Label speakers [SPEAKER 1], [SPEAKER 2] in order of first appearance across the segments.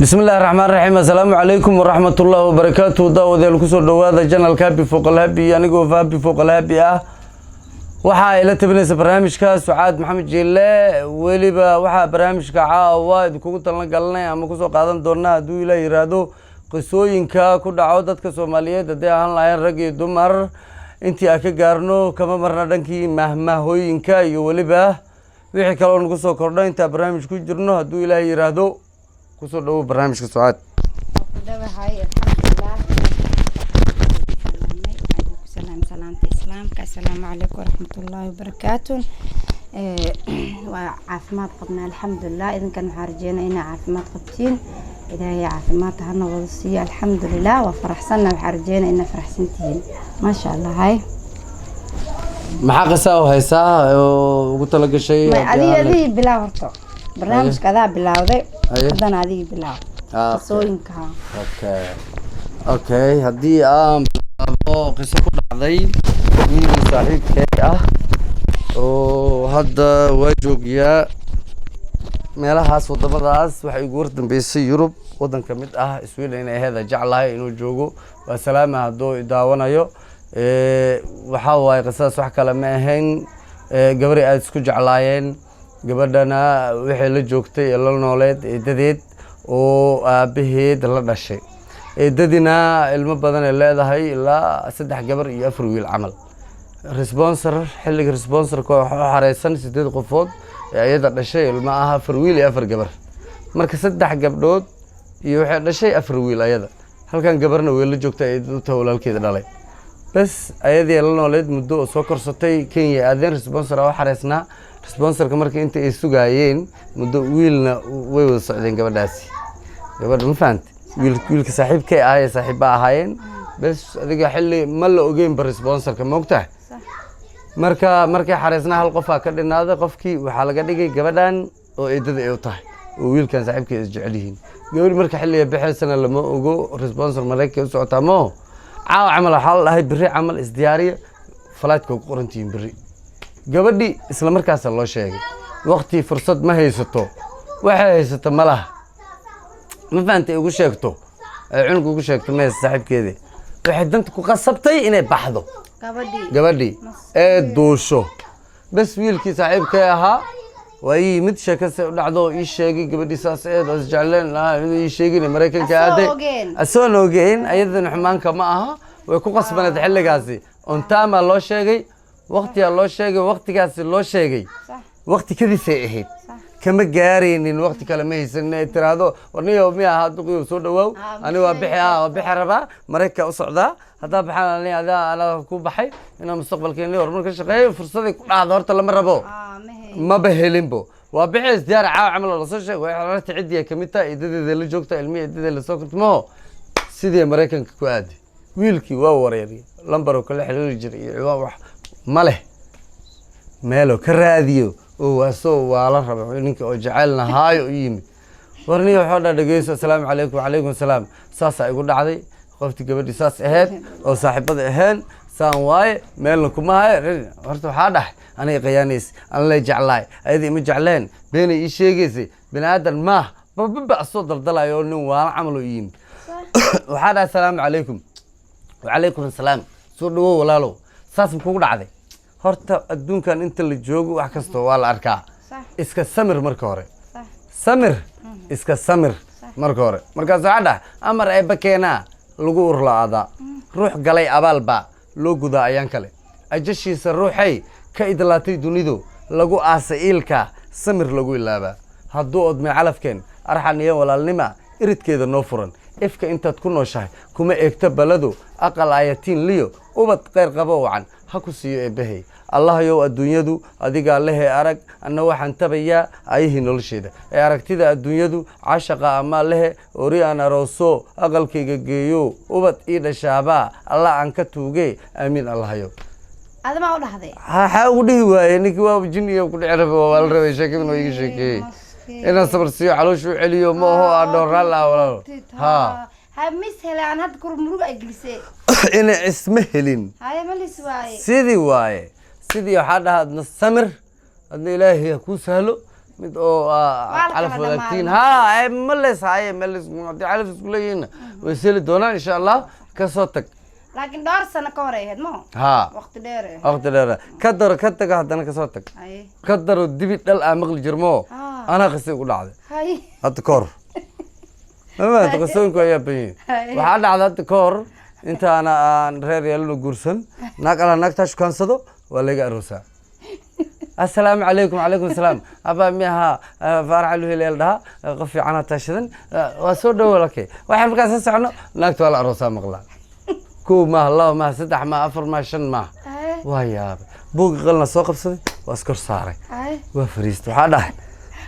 [SPEAKER 1] بسم الله الرحمن الرحيم. السلام عليكم ورحمة الله وبركاته. داود الكسر دواد جنال كابي فوق الهبي يعني جو فابي فوق الهبي waxaa ila tabinaysa barnaamijka Sucaad Maxamed Jeelle waliba waxa barnaamijka caawa idinku talan galnay ama ku soo qaadan doonaa haduu ila yiraahdo qisooyinka ku dhaco dadka Soomaaliyeed haday ahaan lahayn rag iyo dumar intii aan ka gaarno kama marna dhankii mahmahooyinka iyo waliba wixii kale oo nagu soo kordhay inta barnaamijku jirno haduu ila yiraahdo ku soo dhaw barnaamijka Sucaad
[SPEAKER 2] السلام عليكم ورحمة الله وبركاته. وعافمات قبنا الحمد لله. إذا كان حارجينا إنا عافمات قبتين إذا هي عافمات هنا وضصية الحمد لله وفرح سنة وحارجينا إنا فرح سنتين ما شاء الله. هاي
[SPEAKER 1] محاقسة وهيسا وقلت لك شيء
[SPEAKER 2] هذه بلا ورطة برنامج كذا بلا وذي هذا هذه بلا قصوينك.
[SPEAKER 1] اوكي هدي قصة كل عضي من صاحب كي وهذا وجوب يا meelahaas wadamadaas waxay ugu wardambeysay Yurub wadan kamid ah Sweden heeda jeclahay inuu joogo waa salaama hadoo daawanayo waxa way qisas wax kale ma ahayn gabar ay isku jeclaayeen gabadhana waxay la joogtay la nooleed eedadeed oo aabaheed la dhashay eedadina ilmo badan ay leedahay ilaa 3 gabar iyo 4 wiil amal sponsor xilliga sponsor ko xareysan 8 qofood ayada dhashay ilma aha 4 wiil iyo 4 gabar marka 3 gabdhood iyo waxay dhashay 4 wiil ayada halkan gabarna way la joogtay eedada walaalkeeda dhalay bas ayadii la nooleed muddo soo korsatay Kenya aadeen sponsor oo xareysna sponsorka markii inta ay sugaayeen muddo wiilna way wada socdeen gabadhaasi gabadh ma fahanti wiilka saaxiibkay ah ay saaxiib ahaayeen bas adiga xilli ma la ogeyn bar sponsorka ma ogtahay markay xareysna hal qof ka dhinaaday qofkii waxa laga dhigay gabadhan oo eedada ay u tahay oo wiilkan saaxiibkay is jecel yihiin gabar marka xilliga bixisana lama ogo sponsor Mareykanka u socota ma caaw amal hal lahay biri amal isdiyaariye falaadka ku qorantiin biri gabadhi isla markaas loo sheegay waqti fursad ma haysato waxay haysato malaha ma faantay ugu sheegto cunug ugu sheegto ma saaxiibkeeda waxay danta ku qasabtay inay baxdo gabadhi ee duusho bas wiilkii saaxiibkay ahaa way mid sheekase u dhacdo ii sheegay gabadhi saas ee jecleen ii sheegay Mareykanka aaday asoo noogeen ayadan xumaanka ma aha way ku qasbanayd xilligaasi on taama loo sheegay waqtiga loo sheegay waqtigaasi loo sheegay waqti kadisay ahayd kama gaareenin waqti kale ma haysan tiraado warniyo miya hadduu soo dhawaaw ani waa bixi rabaa Mareykanka u socdaa hadaa baxaan ana ku baxay inaa mustaqbalkeena horumar ka shaqeeyo fursaday ku dhacdo horta lama rabo ma bahelinbo waa bixis diyaar caaw amal la soo sheegay waxa la ticdiya kamita eedadeeda la joogta ilmiga eedadeeda la soo kortmo sidii Mareykanka ku aadi wiilkii waa wareeriyay lambar oo kala xiriir jiray iyo wax ma leh meelo ka raadiyo oo waa la rabo ninka oo jaceelna haayo yimi warniyo waxa dhageyso assalaamu calaykum wa calaykum salaam saas ay ugu dhacday qofti gabadhi saas ahayd oo saaxiibada ahayn saan waaye meelna kuma hay horta waxa dhax anay qiyaanays aan la jeclaay ayadii ma jecleen been ii sheegaysay binaadan ma baba soo daldalayo nin waa amal yimi waxa dhax assalaamu calaykum wa calaykum salaam soo dhawo walaalo saas ku dhacday horta adduunkan inta la joogo wax kasto waa la arkaa iska samir marka hore samir iska samir marka hore markaas waxa dhax amar ay bakeena lagu urlaada ruux galay abaalba loo gudaa ayaan kale ajashiisa ruuxay ka idlaatay dunidu lagu aasailka samir lagu ilaaba hadduu odmay calafkeen arxan iyo walaalnima iridkeeda noo furan ifka intaad ku nooshahay kuma eegta baladu aqal ayatiin liyo ubad qeyr qabo wacan ha ku siiyo eebahay Allah yow adduunyadu adiga leh arag anna waxaan tabayaa ayhi nolosheeda ee aragtida adduunyadu caashaqa ama leh ori aan arooso aqalkayga geeyo ubad ii dhashaaba Allah aan ka tuugay aamin Allah yow
[SPEAKER 2] adama u dhaxday
[SPEAKER 1] ha ugu dhihi waayay ninkii waa jinniga ku dhiciraba waa la rabay sheekada iga sheekay ina sabar siyo calooshu celiyo ma oo adooral walaalo ha
[SPEAKER 2] مثل عن هاد كور مروق أجلسه.
[SPEAKER 1] إن اسمه هلين.
[SPEAKER 2] هاي مليس واي.
[SPEAKER 1] سيدي واي. سيدي حدا هاد نسمر. هاد إلهي يكون سهلو. mid oo calaf wadaagtiin ها ملس هاي ملس دي calaf isku leeyihiin way seli doonaan insha Allah ka soo tag
[SPEAKER 2] laakiin dhowr sano ka hor ay ahayd ma
[SPEAKER 1] ها
[SPEAKER 2] waqti dheer
[SPEAKER 1] waqti dheer ka daro ka taga haddana ka soo tag ka daro dibi dhal aan maqli jirmo anaa qasay ugu dhacday hadda ka hor ama qasooyinku ayaa bayin waxaa dhacday hadda ka hor inta aan reer yeelano guursan naag ala naagta shukaansado waa laga aroosaa السلام عليكم وعليكم السلام أبا ميها فارع له الليل ده قفي عنا تشذن وسود ولا كي واحد مكان سسعنا ناكتو على عروسة مغلا كو ما الله ما سدح ما أفر ما شن ما ويا بوق غلنا سوق بصدي واسكر صاري وفريست وحده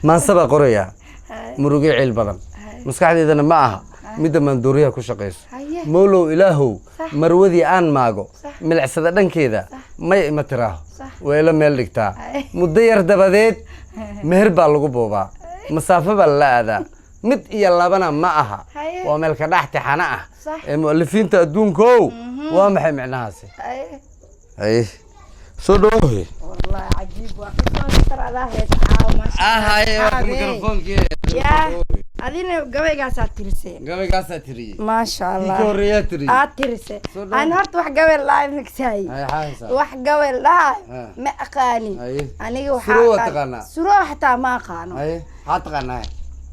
[SPEAKER 1] ما سبق قرية مروجي عيل بدن مسكحة إذا معها مدة من دوريها كشقيس مولو إلهو مرودي آن ماجو من العسدان كذا ما تراه وإلا ملكتا مدير دباديت مهرب على بابا مسافة بلا هذا مد يلا بنا معها وملك تحت حناء المؤلفين تأدون كو وامحي معناسي أي صدوه
[SPEAKER 2] والله عجيب وقصة ترى لا يتعاون ما شاء الله
[SPEAKER 1] هاي الميكروفون كي
[SPEAKER 2] يا أدينا قبل قاعد ترسي
[SPEAKER 1] قبل قاعد تري
[SPEAKER 2] ما شاء الله
[SPEAKER 1] كوريا تري
[SPEAKER 2] ترسي أنا هرت واحد قبل لايف نكساي واحد قبل لايف ما أقاني أنا
[SPEAKER 1] سرو تقنا
[SPEAKER 2] سرو حتى ما أقانو
[SPEAKER 1] أي هاتقنا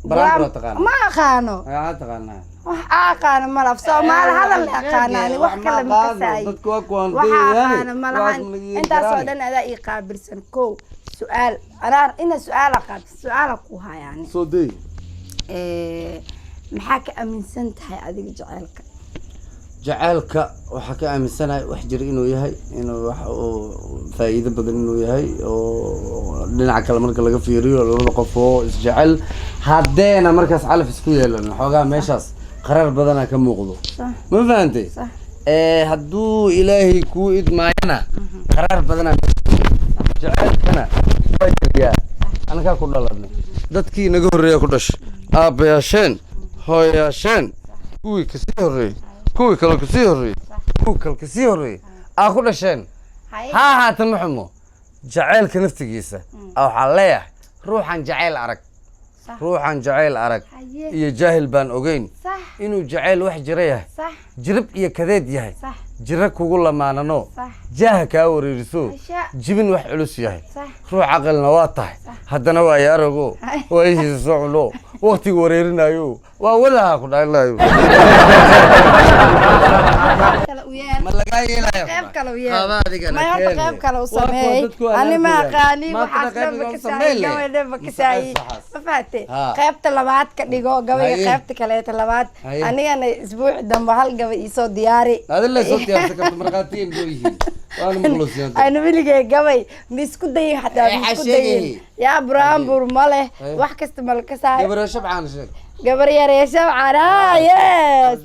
[SPEAKER 1] برامبر تقنا
[SPEAKER 2] ما أقانو
[SPEAKER 1] هاتقنا
[SPEAKER 2] أقانو ما لفظ ما هذا اللي أقاني واحد كلام نكساي واحد ما لهان أنت صدقنا هذا يقابل سنكو سؤال أنا سؤال أقابل سؤالك وها يعني
[SPEAKER 1] صدي
[SPEAKER 2] maxaa ka aaminsan tahay adiga jaceelka
[SPEAKER 1] jaceelka waxa ka aaminsanahay wax jir inuu yahay inuu wax faa'iido badan inuu yahay oo dhinaca kale marka laga fiiriyo labada qof oo isjecel hadeena markaas calaf isku yeelan xoogaa meeshaas qarar badan ka muuqdo ma fahamtay hadduu ilaahay ku idmaayana qarar badan jaceelkana waa jiriyaa anaga ku dhalanay dadkii naga horeeyay ku dhashay aabayaasheen hooyayaasheen kuwii kasii horeeyay kuwii kale kasii horeeyay kuwii kale kasii horeeyay ku dhasheen ha haatan ma xumo jaceelka naftigiisa waxaa leeyahay ruuxan jaceyl arag ruuxan jaceyl arag iyo jaahil baan ogeyn inuu jaceyl wax jira yahay jirib iyo kadeed yahay jira kugu lamaanano jaaha kaa wareeriso jibin wax culus yahay ruux aqalna waa tahay haddana waa yaarago waa yihiisa soo culo waqtiga wareerinayo waa wadaha ku dhaalayo ma laga yeelayo
[SPEAKER 2] qayb kale u yeelay ma horta qayb kale u sameeyay ani ma aqaani waxaas dhanba ka sameeyay gabadha ba ka sameeyay ma fahatay qaybta labaad ka dhigo gabadha qaybta kale labaad anigana isbuuc dambe hal gabadh isoo diyaari
[SPEAKER 1] adilla soo diyaarsan karto marqaatiin gooyihiin waana maqluusiyaan
[SPEAKER 2] aynu wiligay gabay misku day hadaa misku day ya brambur male wax kasta mal ka saay
[SPEAKER 1] gabar shabcaan sheeg
[SPEAKER 2] gabar yar shabcaan yes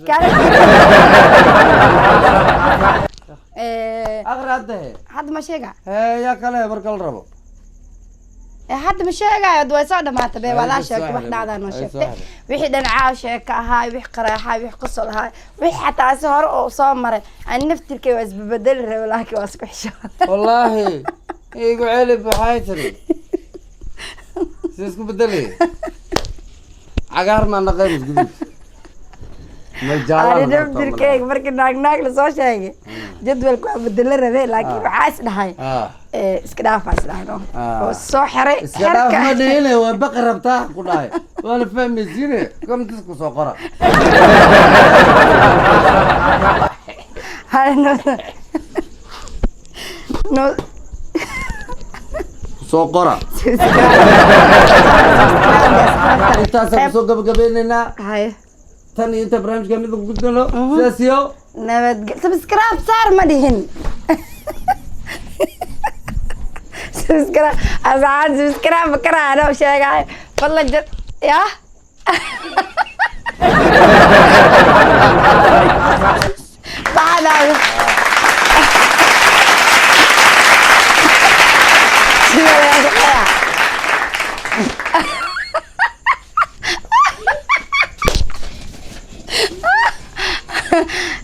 [SPEAKER 1] aqraade
[SPEAKER 2] had ma sheega
[SPEAKER 1] ya kale markal rabo
[SPEAKER 2] hadda ma sheegayo way soo dhamaatay bay wala sheegay wax dhacda noo sheegtay wixii dhanacaa sheeka ahaa wixii qaraaxa wixii qosol ahaa wixii xataa si hore oo soo maray aan naftirkay waa isbedel rabo laakiin waa isku xishootay
[SPEAKER 1] wallahi igu celi baxay tiri isku bedeli cagaar ma naqay musgudud ma jaalan
[SPEAKER 2] naftirkay markii naag la soo sheegay jadwalku waa bedel rabo laakiin waxa is dhahay iska dhaafaa isdhaahno oo soo xiray
[SPEAKER 1] xirka ma dhigay waa baqrabta ku dhahay wala fahmaysiine kam tisku soo qora no soo qora intaas soo gabagabeynayna hay tan inta barnaamijka mid ugu gudbino sidaasiyo
[SPEAKER 2] nabad subscribe saar ma dhihin subscribe بكره وشاقع والله جد يا بعد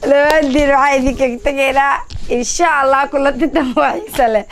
[SPEAKER 2] لو ادي روحي ذيك تقينا ان شاء الله كل تتم وحيسه